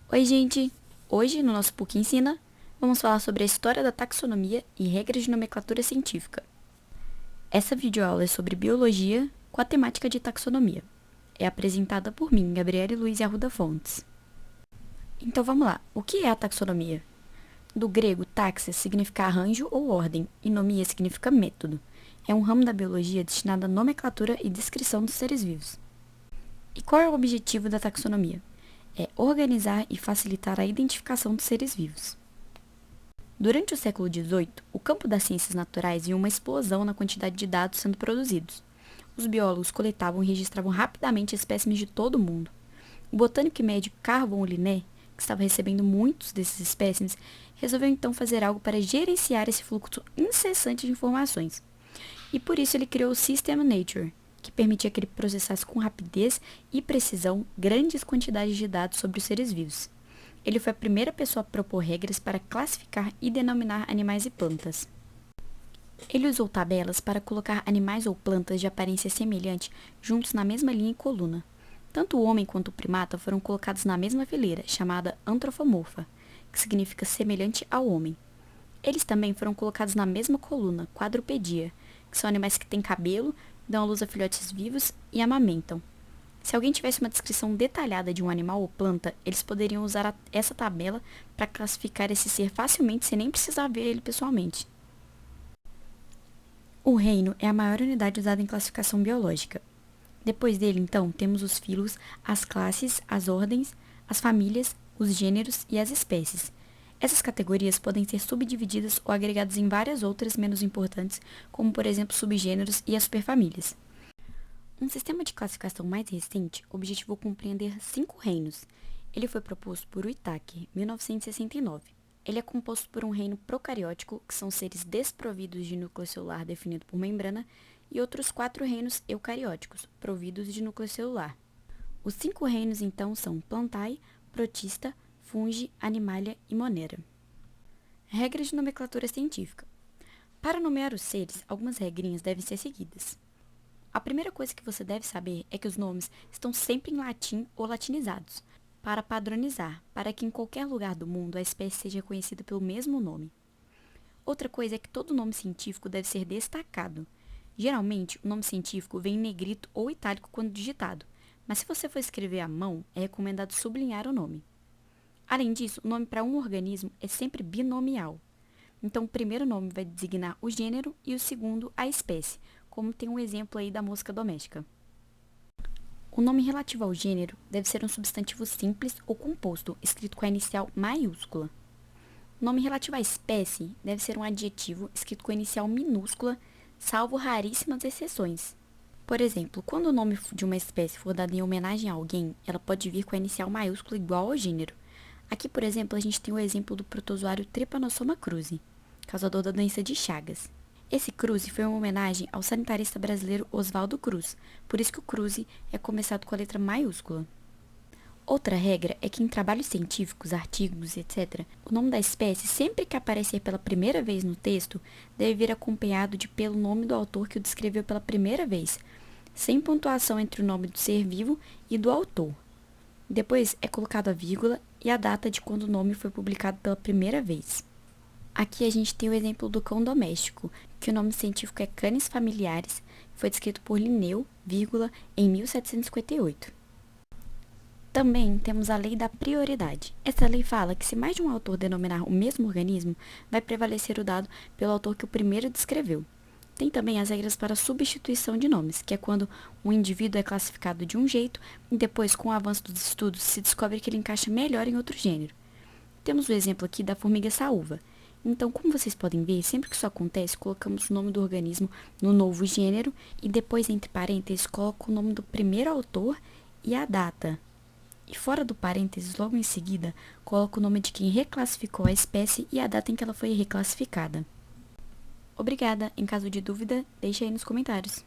Oi, gente! Hoje, no nosso PUC Ensina, vamos falar sobre a história da taxonomia e regras de nomenclatura científica. Essa videoaula é sobre biologia com a temática de taxonomia. É apresentada por mim, Gabriele Luiz Arruda Fontes. Então vamos lá, o que é a taxonomia? Do grego, taxa significa arranjo ou ordem, e nomia significa método. É um ramo da biologia destinado à nomenclatura e descrição dos seres vivos. E qual é o objetivo da taxonomia? É organizar e facilitar a identificação dos seres vivos. Durante o século XVIII, o campo das ciências naturais viu uma explosão na quantidade de dados sendo produzidos. Os biólogos coletavam e registravam rapidamente espécimes de todo o mundo. O botânico e médico Carl Linné, que estava recebendo muitos desses espécimes, resolveu então fazer algo para gerenciar esse fluxo incessante de informações. E por isso ele criou o System Nature, que permitia que ele processasse com rapidez e precisão grandes quantidades de dados sobre os seres vivos. Ele foi a primeira pessoa a propor regras para classificar e denominar animais e plantas. Ele usou tabelas para colocar animais ou plantas de aparência semelhante juntos na mesma linha e coluna. Tanto o homem quanto o primata foram colocados na mesma fileira, chamada antropomorfa, que significa semelhante ao homem. Eles também foram colocados na mesma coluna, quadrupedia, que são animais que têm cabelo, dão à luz a filhotes vivos e amamentam. Se alguém tivesse uma descrição detalhada de um animal ou planta, eles poderiam usar essa tabela para classificar esse ser facilmente sem nem precisar ver ele pessoalmente. O reino é a maior unidade usada em classificação biológica. Depois dele, então, temos os filos, as classes, as ordens, as famílias, os gêneros e as espécies. Essas categorias podem ser subdivididas ou agregadas em várias outras menos importantes, como por exemplo subgêneros e as superfamílias. Um sistema de classificação mais recente objetivou compreender 5 reinos. Ele foi proposto por Whittaker, 1969. Ele é composto por um reino procariótico, que são seres desprovidos de núcleo celular definido por membrana, e outros 4 reinos eucarióticos, providos de núcleo celular. Os 5 reinos, então, são Plantae, Protista, Fungi, Animalia e Monera. Regras de nomenclatura científica. Para nomear os seres, algumas regrinhas devem ser seguidas. A primeira coisa que você deve saber é que os nomes estão sempre em latim ou latinizados, para padronizar, para que em qualquer lugar do mundo a espécie seja conhecida pelo mesmo nome. Outra coisa é que todo nome científico deve ser destacado. Geralmente, o nome científico vem em negrito ou itálico quando digitado, mas se você for escrever à mão, é recomendado sublinhar o nome. Além disso, o nome para um organismo é sempre binomial. Então, o primeiro nome vai designar o gênero e o segundo a espécie, como tem um exemplo aí da mosca doméstica. O nome relativo ao gênero deve ser um substantivo simples ou composto, escrito com a inicial maiúscula. O nome relativo à espécie deve ser um adjetivo escrito com a inicial minúscula, salvo raríssimas exceções. Por exemplo, quando o nome de uma espécie for dado em homenagem a alguém, ela pode vir com a inicial maiúscula igual ao gênero. Aqui, por exemplo, a gente tem o exemplo do protozoário Trypanosoma cruzi, causador da doença de Chagas. Esse cruzi foi uma homenagem ao sanitarista brasileiro Oswaldo Cruz, por isso que o cruzi é começado com a letra maiúscula. Outra regra é que em trabalhos científicos, artigos, etc., o nome da espécie, sempre que aparecer pela primeira vez no texto, deve vir acompanhado pelo nome do autor que o descreveu pela primeira vez, sem pontuação entre o nome do ser vivo e do autor. Depois é colocado a vírgula e a data de quando o nome foi publicado pela primeira vez. Aqui a gente tem o exemplo do cão doméstico, que o nome científico é Canis familiaris, foi descrito por Linneu, em 1758. Também temos a lei da prioridade. Essa lei fala que se mais de um autor denominar o mesmo organismo, vai prevalecer o dado pelo autor que o primeiro descreveu. Tem também as regras para substituição de nomes, que é quando um indivíduo é classificado de um jeito e depois, com o avanço dos estudos, se descobre que ele encaixa melhor em outro gênero. Temos o exemplo aqui da formiga saúva. Então, como vocês podem ver, sempre que isso acontece, colocamos o nome do organismo no novo gênero e depois, entre parênteses, coloco o nome do primeiro autor e a data. E fora do parênteses, logo em seguida, coloco o nome de quem reclassificou a espécie e a data em que ela foi reclassificada. Obrigada. Em caso de dúvida, deixe aí nos comentários.